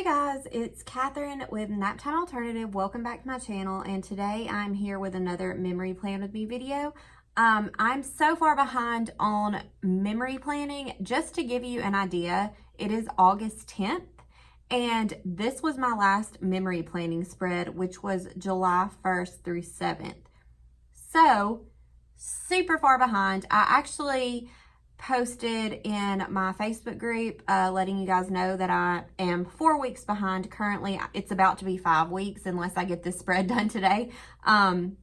Hey guys, it's Catherine with Naptime Alternative. Welcome back to my channel, and today I'm here with another memory plan with me video. I'm so far behind on memory planning. Just to give you an idea, it is August 10th, and this was my last memory planning spread, which was July 1st through 7th. So, super far behind. I actually posted in my Facebook group letting you guys know that I am 4 weeks behind currently. It's about to be 5 weeks unless I get this spread done today. And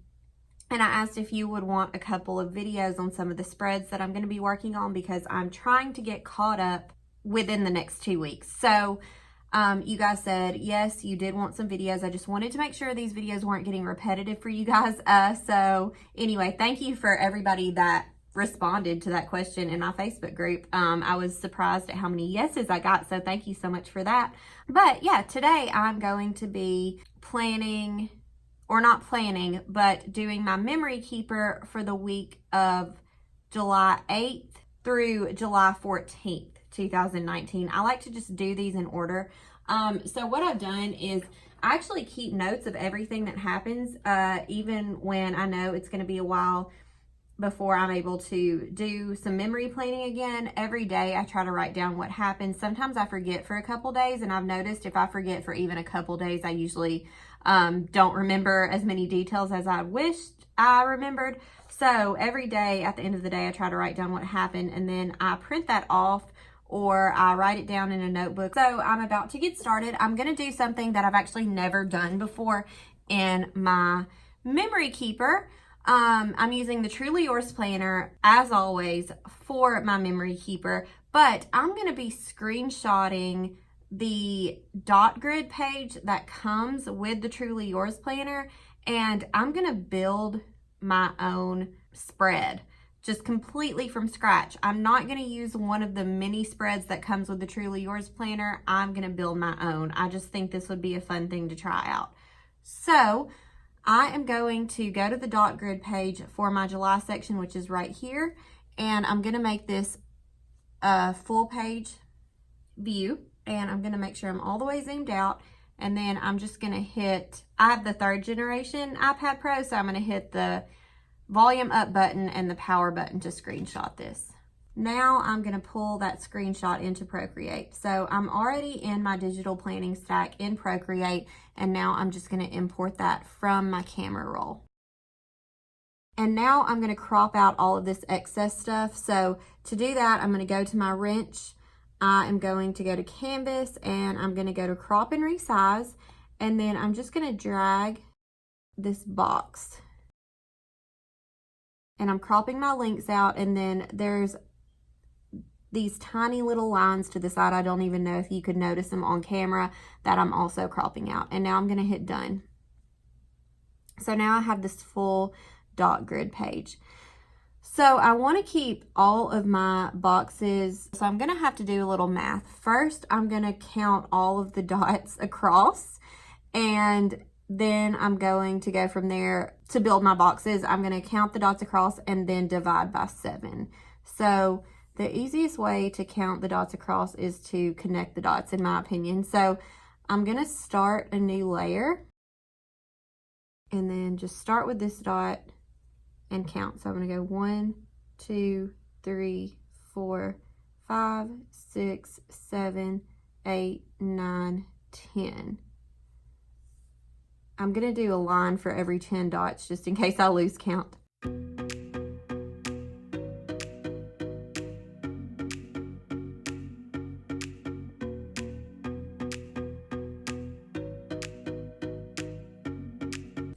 I asked if you would want a couple of videos on some of the spreads that I'm going to be working on because I'm trying to get caught up within the next 2 weeks. So you guys said, yes, you did want some videos. I just wanted to make sure these videos weren't getting repetitive for you guys. So anyway, thank you for everybody that responded to that question in my Facebook group. I was surprised at how many yeses I got, so thank you so much for that. But yeah, today I'm going to be planning, or not planning, but doing my memory keeper for the week of July 8th through July 14th, 2019. I like to just do these in order. So what I've done is I actually keep notes of everything that happens, even when I know it's going to be a while before I'm able to do some memory planning again. Every day I try to write down what happened. Sometimes I forget for a couple days, and I've noticed if I forget for even a couple days, I usually don't remember as many details as I wished I remembered. So every day at the end of the day, I try to write down what happened, and then I print that off or I write it down in a notebook. So I'm about to get started. I'm gonna do something that I've actually never done before in my memory keeper. I'm using the Truly Yours planner as always for my memory keeper, but I'm going to be screenshotting the dot grid page that comes with the Truly Yours planner, and I'm going to build my own spread just completely from scratch. I'm not going to use one of the mini spreads that comes with the Truly Yours planner. I'm going to build my own. I just think this would be a fun thing to try out. So I am going to go to the dot grid page for my July section, which is right here, and I'm going to make this a full page view, and I'm going to make sure I'm all the way zoomed out, and then I'm just going to hit, I have the 3rd generation iPad Pro, so I'm going to hit the volume up button and the power button to screenshot this. Now I'm going to pull that screenshot into Procreate. So I'm already in my digital planning stack in Procreate, and now I'm just going to import that from my camera roll. And now I'm going to crop out all of this excess stuff. So to do that, I'm going to go to my wrench. I am going to go to Canvas, and I'm going to go to crop and resize, and then I'm just going to drag this box. And I'm cropping my links out, and then there's these tiny little lines to the side. I don't even know if you could notice them on camera that I'm also cropping out. And now I'm going to hit done. So now I have this full dot grid page. So I want to keep all of my boxes. So I'm going to have to do a little math. First, I'm going to count all of the dots across, and then I'm going to go from there to build my boxes. I'm going to count the dots across and then divide by 7. So the easiest way to count the dots across is to connect the dots, in my opinion. So I'm going to start a new layer, and then just start with this dot and count. So I'm going to go 1, 2, 3, 4, 5, 6, 7, 8, 9, 10. I'm going to do a line for every 10 dots just in case I lose count.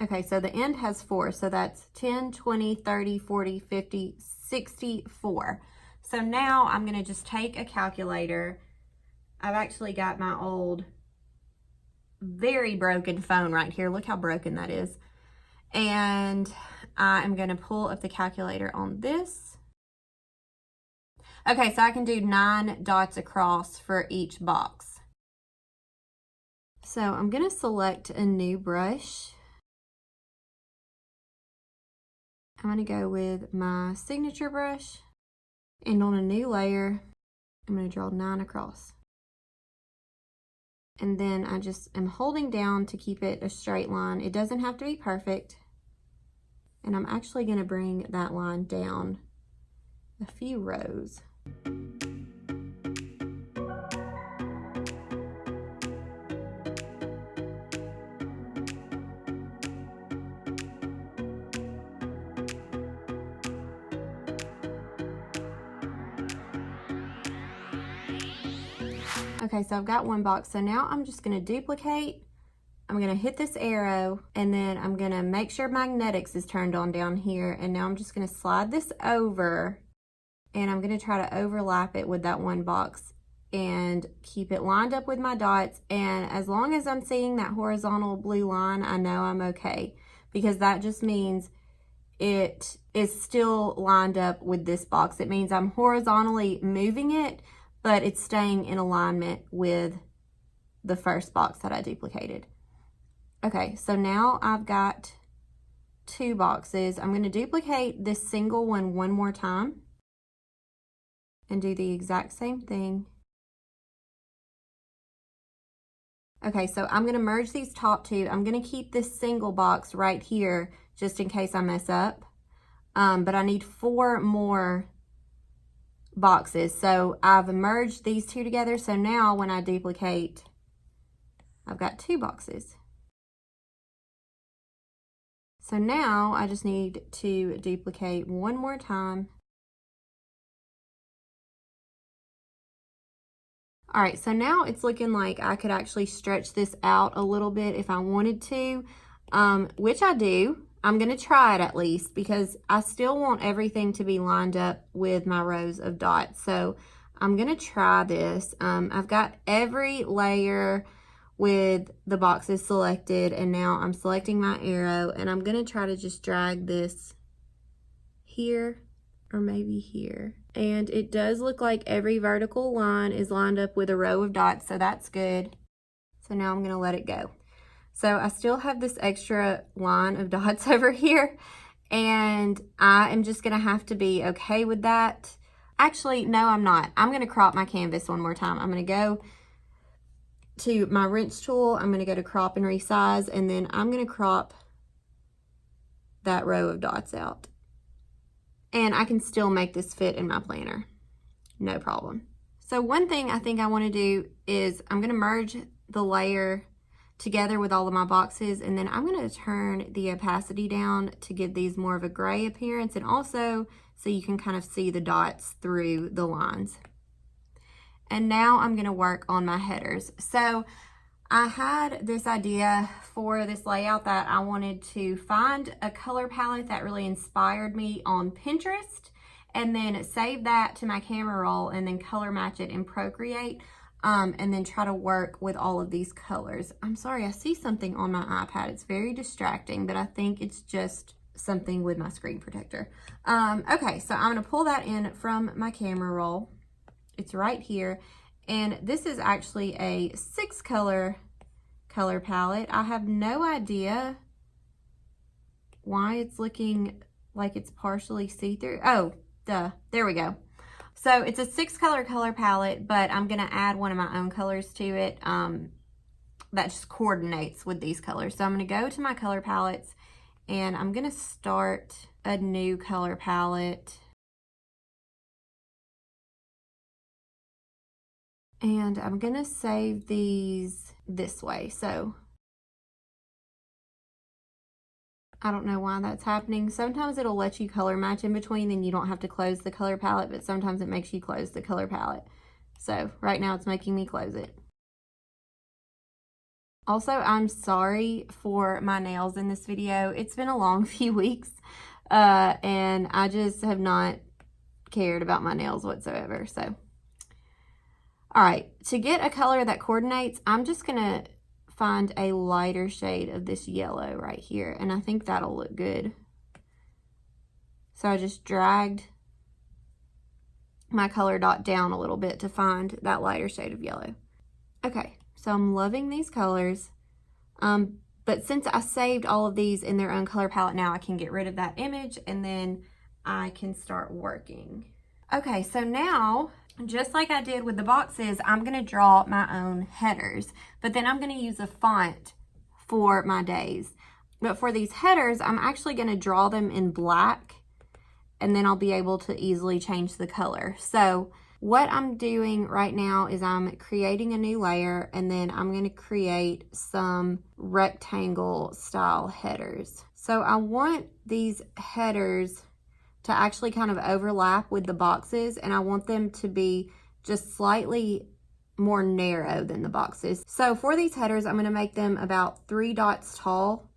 Okay, so the end has 4, so that's 10, 20, 30, 40, 50, 64. So now I'm going to just take a calculator. I've actually got my old, very broken phone right here. Look how broken that is. And I am going to pull up the calculator on this. Okay, so I can do 9 dots across for each box. So I'm going to select a new brush. I'm going to go with my signature brush, and on a new layer, I'm going to draw 9 across. And then I just am holding down to keep it a straight line. It doesn't have to be perfect. And I'm actually going to bring that line down a few rows. Okay, so I've got one box. So now I'm just going to duplicate. I'm going to hit this arrow, and then I'm going to make sure magnetics is turned on down here. And now I'm just going to slide this over, and I'm going to try to overlap it with that one box and keep it lined up with my dots. And as long as I'm seeing that horizontal blue line, I know I'm okay, because that just means it is still lined up with this box. It means I'm horizontally moving it, but it's staying in alignment with the first box that I duplicated. Okay, so now I've got two boxes. I'm going to duplicate this single one more time and do the exact same thing. Okay, so I'm going to merge these top two. I'm going to keep this single box right here just in case I mess up. But I need 4 more boxes. So I've merged these two together. So now when I duplicate, I've got 2 boxes. So now I just need to duplicate one more time. All right, so now it's looking like I could actually stretch this out a little bit if I wanted to, which I do. I'm going to try it at least, because I still want everything to be lined up with my rows of dots. So I'm going to try this. I've got every layer with the boxes selected, and now I'm selecting my arrow, and I'm going to try to just drag this here or maybe here. And it does look like every vertical line is lined up with a row of dots, so that's good. So now I'm going to let it go. So I still have this extra line of dots over here, and I am just going to have to be okay with that. Actually, no, I'm not. I'm going to crop my canvas one more time. I'm going to go to my wrench tool. I'm going to go to crop and resize, and then I'm going to crop that row of dots out. And I can still make this fit in my planner. No problem. So one thing I think I want to do is I'm going to merge the layer together with all of my boxes, and then I'm going to turn the opacity down to give these more of a gray appearance, and also so you can kind of see the dots through the lines. And now I'm going to work on my headers. So I had this idea for this layout that I wanted to find a color palette that really inspired me on Pinterest, and then save that to my camera roll, and then color match it in Procreate. And then try to work with all of these colors. I'm sorry, I see something on my iPad. It's very distracting, but I think it's just something with my screen protector. Okay, so I'm gonna pull that in from my camera roll. It's right here. And this is actually a 6-color color palette. I have no idea why it's looking like it's partially see-through. Oh, duh, there we go. So it's a 6-color color palette, but I'm going to add one of my own colors to it that just coordinates with these colors. So I'm going to go to my color palettes, and I'm going to start a new color palette. And I'm going to save these this way. So I don't know why that's happening. Sometimes it'll let you color match in between, then you don't have to close the color palette, but sometimes it makes you close the color palette. So right now it's making me close it. Also, I'm sorry for my nails in this video. It's been a long few weeks, and I just have not cared about my nails whatsoever. So, all right, to get a color that coordinates, I'm just gonna find a lighter shade of this yellow right here, and I think that'll look good. So I just dragged my color dot down a little bit to find that lighter shade of yellow. Okay, so I'm loving these colors, but since I saved all of these in their own color palette, now I can get rid of that image, and then I can start working. Okay, so now, just like I did with the boxes, I'm going to draw my own headers, but then I'm going to use a font for my days. But for these headers, I'm actually going to draw them in black, and then I'll be able to easily change the color. So what I'm doing right now is I'm creating a new layer, and then I'm going to create some rectangle style headers. So I want these headers to actually kind of overlap with the boxes, and I want them to be just slightly more narrow than the boxes. So for these headers, I'm going to make them about 3 dots tall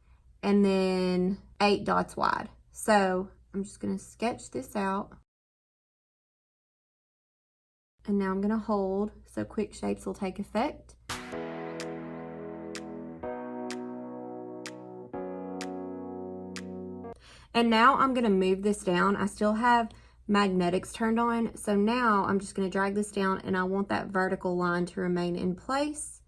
and then 8 dots wide. So I'm just going to sketch this out. And now I'm going to hold so quick shapes will take effect. And now I'm going to move this down. I still have magnetics turned on. So now I'm just going to drag this down, and I want that vertical line to remain in place.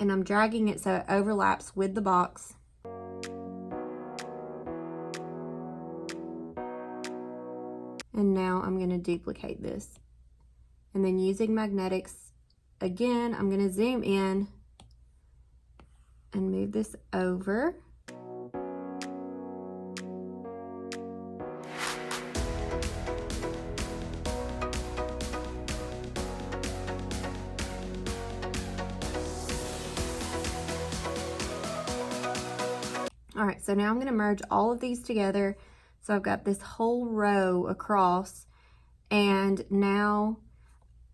And I'm dragging it so it overlaps with the box. And now I'm going to duplicate this. And then using magnetics, again, I'm going to zoom in and move this over. All right, so now I'm going to merge all of these together. So I've got this whole row across, and now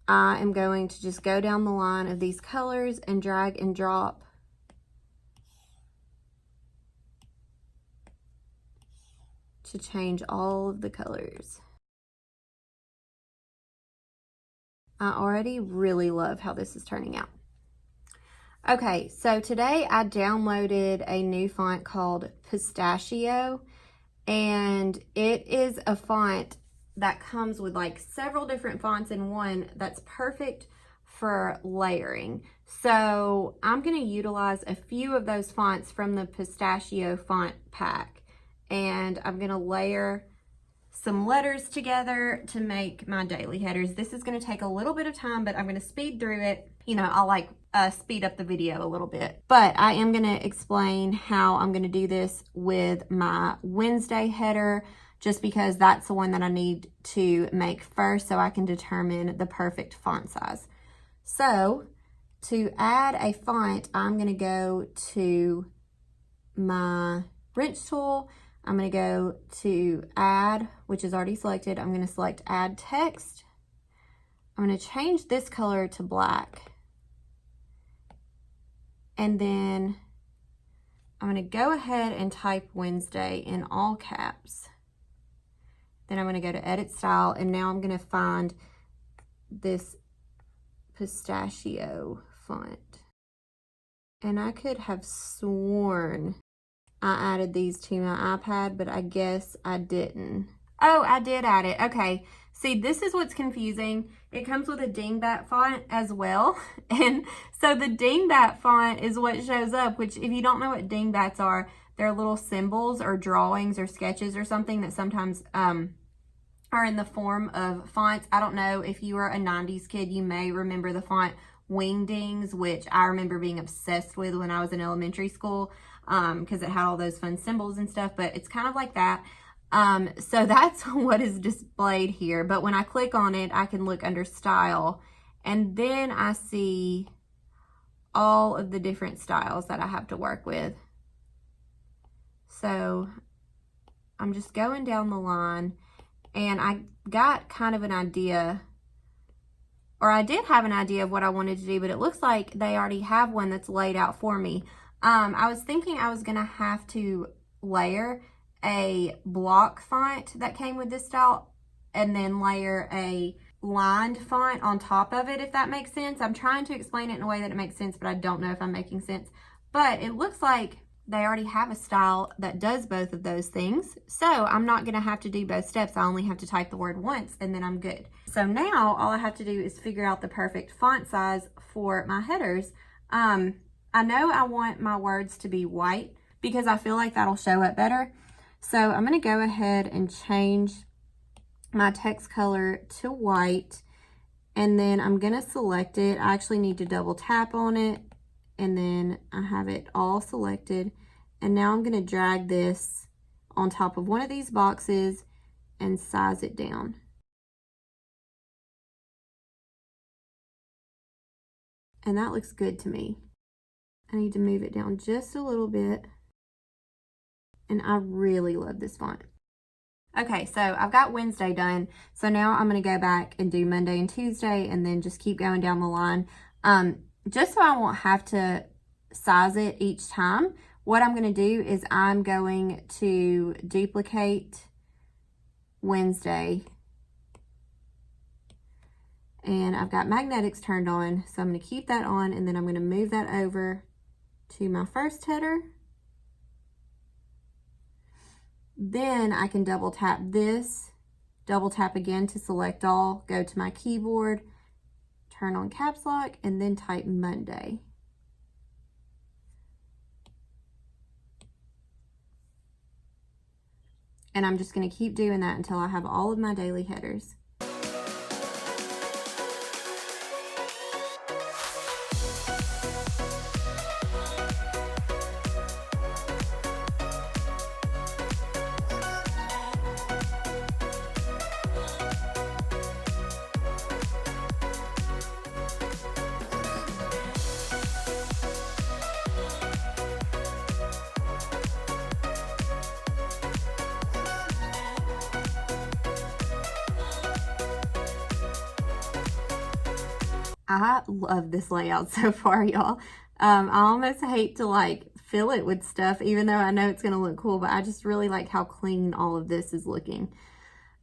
I am going to just go down the line of these colors and drag and drop to change all of the colors. I already really love how this is turning out. Okay, so today I downloaded a new font called Pistachio, and it is a font that comes with like several different fonts in one that's perfect for layering. So I'm going to utilize a few of those fonts from the Pistachio font pack, and I'm going to layer some letters together to make my daily headers. This is going to take a little bit of time, but I'm going to speed through it. You know, I'll like speed up the video a little bit, but I am going to explain how I'm going to do this with my Wednesday header, just because that's the one that I need to make first so I can determine the perfect font size. So to add a font, I'm going to go to my wrench tool. I'm going to go to add, which is already selected. I'm going to select add text. I'm going to change this color to black. And then I'm going to go ahead and type Wednesday in all caps. Then I'm going to go to edit style, and now I'm going to find this Pistachio font. And I could have sworn I added these to my iPad, but I guess I didn't. Oh, I did add it. Okay. See, this is what's confusing. It comes with a dingbat font as well. And so the dingbat font is what shows up, which if you don't know what dingbats are, they're little symbols or drawings or sketches or something that sometimes are in the form of fonts. I don't know if you were a 90s kid, you may remember the font Wingdings, which I remember being obsessed with when I was in elementary school, because it had all those fun symbols and stuff, but it's kind of like that. So that's what is displayed here. But when I click on it, I can look under style, and then I see all of the different styles that I have to work with. So I'm just going down the line, and I got kind of an idea, or I did have an idea of what I wanted to do, but it looks like they already have one that's laid out for me. I was thinking I was going to have to layer a block font that came with this style and then layer a lined font on top of it, if that makes sense. I'm trying to explain it in a way that it makes sense, but I don't know if I'm making sense. But it looks like they already have a style that does both of those things. So I'm not going to have to do both steps. I only have to type the word once and then I'm good. So now all I have to do is figure out the perfect font size for my headers. I know I want my words to be white because I feel like that'll show up better. So I'm going to go ahead and change my text color to white, and then I'm going to select it. I actually need to double tap on it, and then I have it all selected. And now I'm going to drag this on top of one of these boxes and size it down. And that looks good to me. I need to move it down just a little bit. And I really love this font. Okay, so I've got Wednesday done. So now I'm going to go back and do Monday and Tuesday, and then just keep going down the line. Just so I won't have to size it each time, what I'm going to do is I'm going to duplicate Wednesday. And I've got magnetics turned on, so I'm going to keep that on, and then I'm going to move that over to my first header. Then I can double tap this, double tap again to select all, go to my keyboard, turn on caps lock, and then type Monday. And I'm just going to keep doing that until I have all of my daily headers. I love this layout so far, y'all. I almost hate to like fill it with stuff, even though I know it's going to look cool, but I just really like how clean all of this is looking.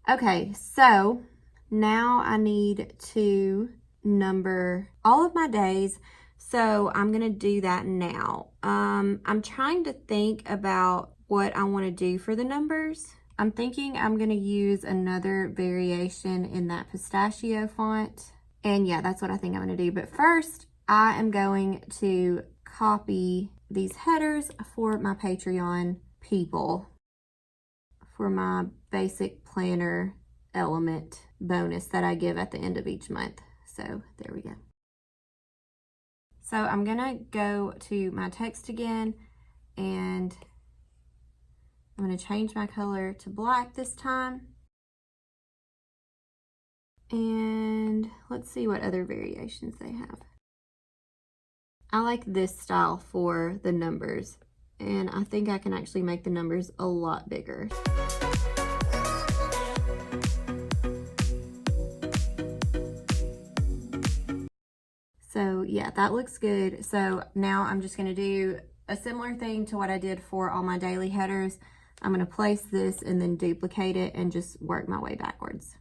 Okay, so now I need to number all of my days. So I'm going to do that now. I'm trying to think about what I want to do for the numbers. I'm thinking I'm going to use another variation in that pistachio font. And yeah, that's what I think I'm going to do. But first, I am going to copy these headers for my Patreon people for my basic planner element bonus that I give at the end of each month. So there we go. So I'm going to go to my text again, and I'm going to change my color to black this time. And let's see what other variations they have. I like this style for the numbers, and I think I can actually make the numbers a lot bigger. So yeah, that looks good. So now I'm just gonna do a similar thing to what I did for all my daily headers. I'm gonna place this and then duplicate it and just work my way backwards.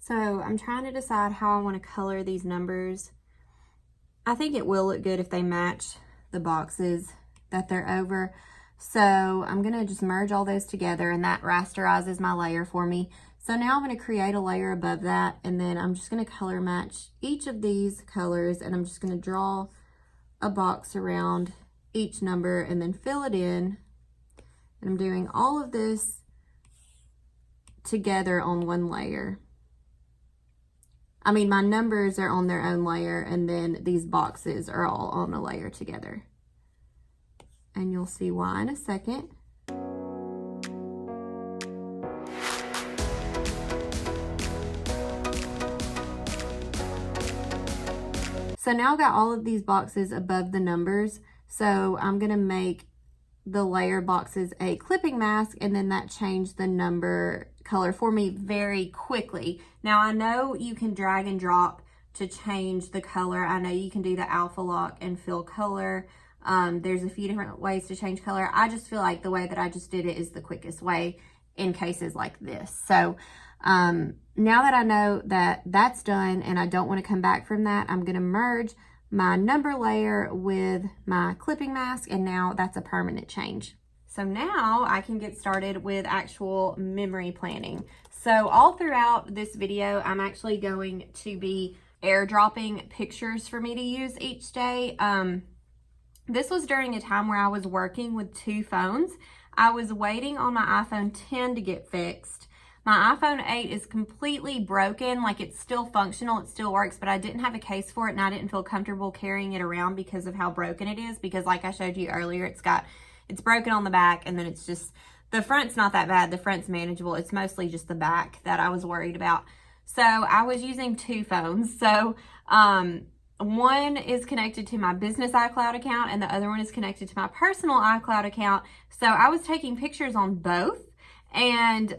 So I'm trying to decide how I want to color these numbers. I think it will look good if they match the boxes that they're over. So I'm going to just merge all those together, and that rasterizes my layer for me. So now I'm going to create a layer above that, and then I'm just going to color match each of these colors, and I'm just going to draw a box around each number and then fill it in. And I'm doing all of this together on one layer. I mean, my numbers are on their own layer, and then these boxes are all on a layer together. And you'll see why in a second. So now I've got all of these boxes above the numbers. So I'm gonna make the layer boxes a clipping mask, and then that changed the number color for me very quickly. Now I know you can drag and drop to change the color. I know you can do the alpha lock and fill color. There's a few different ways to change color. I just feel like the way that I just did it is the quickest way in cases like this. So now that I know that that's done and I don't want to come back from that, I'm going to merge my number layer with my clipping mask, and now that's a permanent change. So now I can get started with actual memory planning. So all throughout this video, I'm actually going to be airdropping pictures for me to use each day. This was during a time where I was working with 2 phones. I was waiting on my iPhone 10 to get fixed. My iPhone 8 is completely broken. Like, it's still functional, it still works, but I didn't have a case for it and I didn't feel comfortable carrying it around because of how broken it is. Because like I showed you earlier, it's broken on the back, and then it's just, the front's not that bad. The front's manageable. It's mostly just the back that I was worried about. So I was using 2 phones. So one is connected to my business iCloud account and the other one is connected to my personal iCloud account. So I was taking pictures on both, and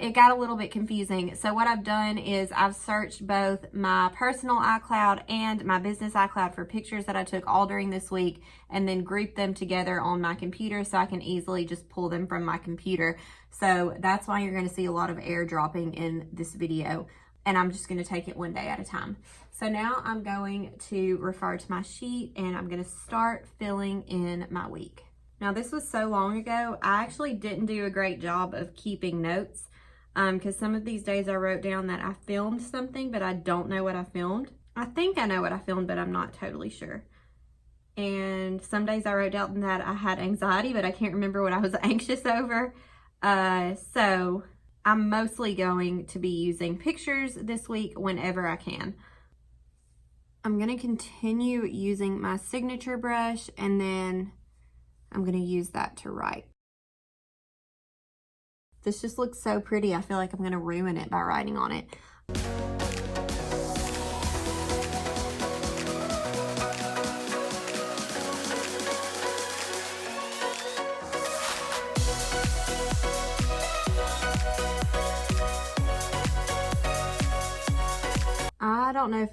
it got a little bit confusing. So what I've done is I've searched both my personal iCloud and my business iCloud for pictures that I took all during this week, and then grouped them together on my computer so I can easily just pull them from my computer. So that's why you're going to see a lot of airdropping in this video, and I'm just going to take it one day at a time. So now I'm going to refer to my sheet and I'm going to start filling in my week. Now, this was so long ago, I actually didn't do a great job of keeping notes because some of these days I wrote down that I filmed something, but I don't know what I filmed. I think I know what I filmed, but I'm not totally sure. And some days I wrote down that I had anxiety, but I can't remember what I was anxious over. So I'm mostly going to be using pictures this week whenever I can. I'm going to continue using my signature brush, and then I'm going to use that to write. This just looks so pretty. I feel like I'm going to ruin it by writing on it. I don't know if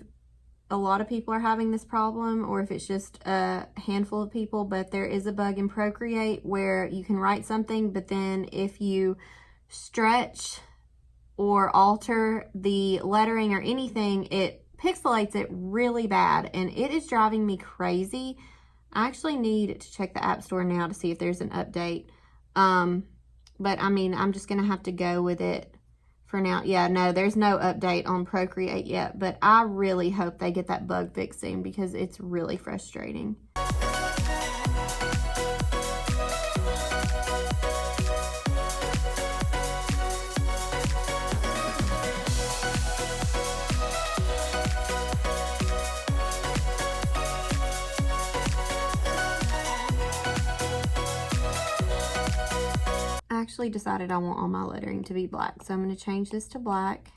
a lot of people are having this problem or if it's just a handful of people, but there is a bug in Procreate where you can write something, but then if you stretch or alter the lettering or anything, it pixelates it really bad, and it is driving me crazy. I actually need to check the App Store now to see if there's an update. But I mean, I'm just gonna have to go with it for now. Yeah, no, there's no update on Procreate yet, but I really hope they get that bug fixed soon because it's really frustrating. I actually decided I want all my lettering to be black, so I'm going to change this to black.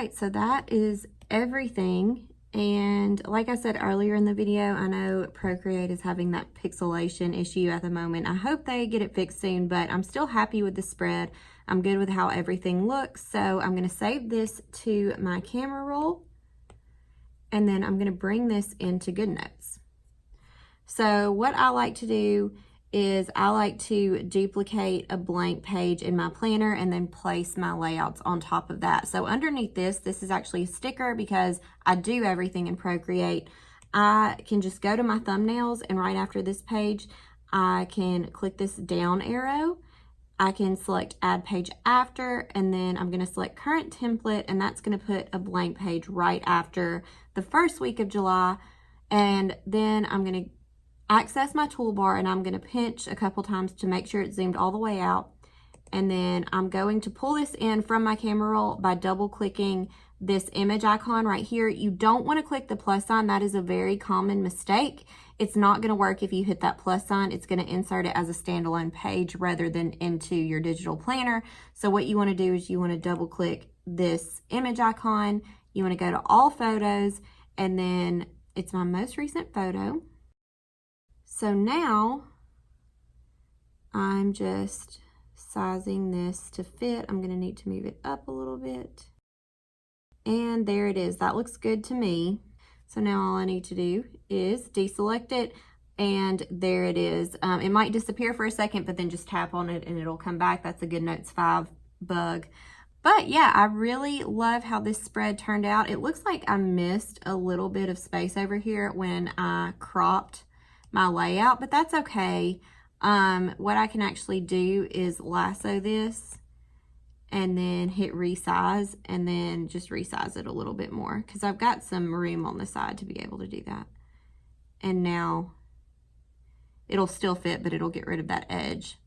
right, so that is everything. And like I said earlier in the video, I know Procreate is having that pixelation issue at the moment. I hope they get it fixed soon, but I'm still happy with the spread. I'm good with how everything looks. So I'm going to save this to my camera roll, and then I'm going to bring this into GoodNotes. So what I like to do is I like to duplicate a blank page in my planner and then place my layouts on top of that. So underneath this is actually a sticker because I do everything in Procreate. I can just go to my thumbnails, and right after this page, I can click this down arrow. I can select add page after, and then I'm going to select current template, and that's going to put a blank page right after the first week of July. And then I'm going to access my toolbar, and I'm going to pinch a couple times to make sure it's zoomed all the way out. And then I'm going to pull this in from my camera roll by double clicking this image icon right here. You don't want to click the plus sign. That is a very common mistake. It's not going to work if you hit that plus sign. It's going to insert it as a standalone page rather than into your digital planner. So what you want to do is you want to double click this image icon. You want to go to all photos, and then it's my most recent photo. So now I'm just sizing this to fit. I'm going to need to move it up a little bit. And there it is. That looks good to me. So now all I need to do is deselect it, and there it is. It might disappear for a second, but then just tap on it and it'll come back. That's a GoodNotes 5 bug. But yeah, I really love how this spread turned out. It looks like I missed a little bit of space over here when I cropped my layout, but that's okay. What I can actually do is lasso this and then hit resize, and then just resize it a little bit more because I've got some room on the side to be able to do that. And now it'll still fit, but it'll get rid of that edge.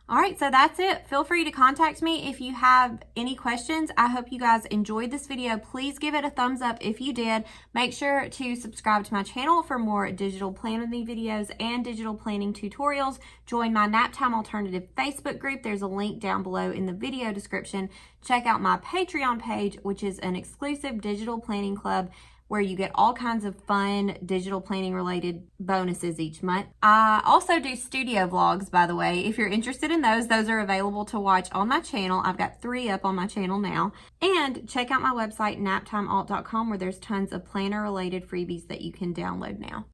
All right, so that's it. Feel free to contact me if you have any questions. I hope you guys enjoyed this video. Please give it a thumbs up if you did. Make sure to subscribe to my channel for more digital plan with me videos and digital planning tutorials. Join my Naptime Alternative Facebook group. There's a link down below in the video description. Check out my Patreon page, which is an exclusive digital planning club where you get all kinds of fun digital planning related bonuses each month. I also do studio vlogs, by the way. If you're interested in those are available to watch on my channel. I've got 3 up on my channel now. And check out my website, naptimealt.com, where there's tons of planner related freebies that you can download now.